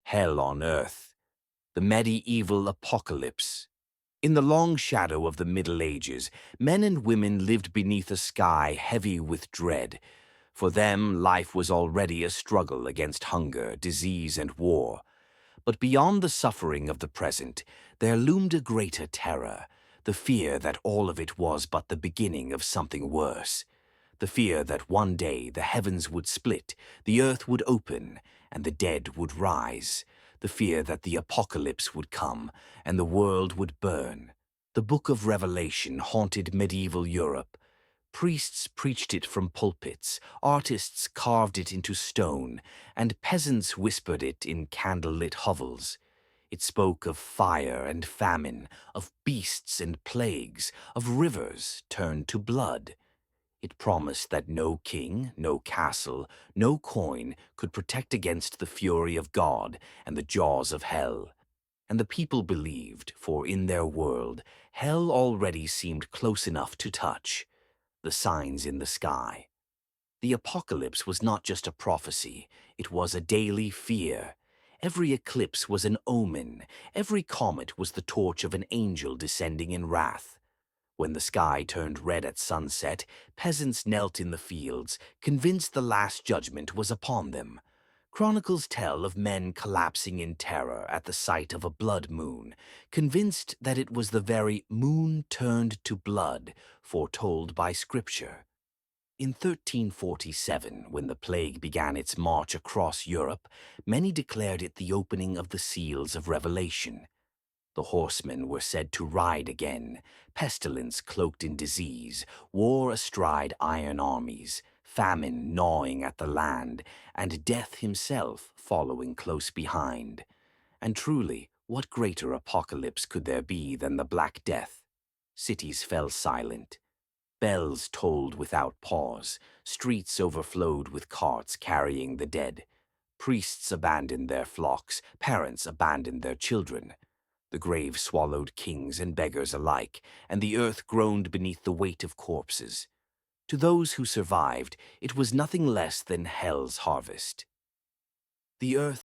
hell on earth, the medieval apocalypse. In the long shadow of the Middle Ages, men and women lived beneath a sky heavy with dread. For them, life was already a struggle against hunger, disease, and war. But beyond the suffering of the present, there loomed a greater terror, the fear that all of it was but the beginning of something worse. The fear that one day the heavens would split, the earth would open, and the dead would rise. The fear that the apocalypse would come, and the world would burn. The Book of Revelation haunted medieval Europe. Priests preached it from pulpits, artists carved it into stone, and peasants whispered it in candlelit hovels. It spoke of fire and famine, of beasts and plagues, of rivers turned to blood. It promised that no king, no castle, no coin could protect against the fury of God and the jaws of hell. And the people believed, for in their world, hell already seemed close enough to touch. The signs in the sky. The apocalypse was not just a prophecy, it was a daily fear. Every eclipse was an omen, every comet was the torch of an angel descending in wrath. When the sky turned red at sunset, peasants knelt in the fields, convinced the last judgment was upon them. Chronicles tell of men collapsing in terror at the sight of a blood moon, convinced that it was the very moon turned to blood foretold by Scripture. In 1347, when the plague began its march across Europe, many declared it the opening of the seals of Revelation. The horsemen were said to ride again, pestilence cloaked in disease, war astride iron armies, famine gnawing at the land, and death himself following close behind. And truly, what greater apocalypse could there be than the Black Death? Cities fell silent. Bells tolled without pause, streets overflowed with carts carrying the dead. Priests abandoned their flocks, parents abandoned their children. The grave swallowed kings and beggars alike, and the earth groaned beneath the weight of corpses. To those who survived, it was nothing less than hell's harvest. The earth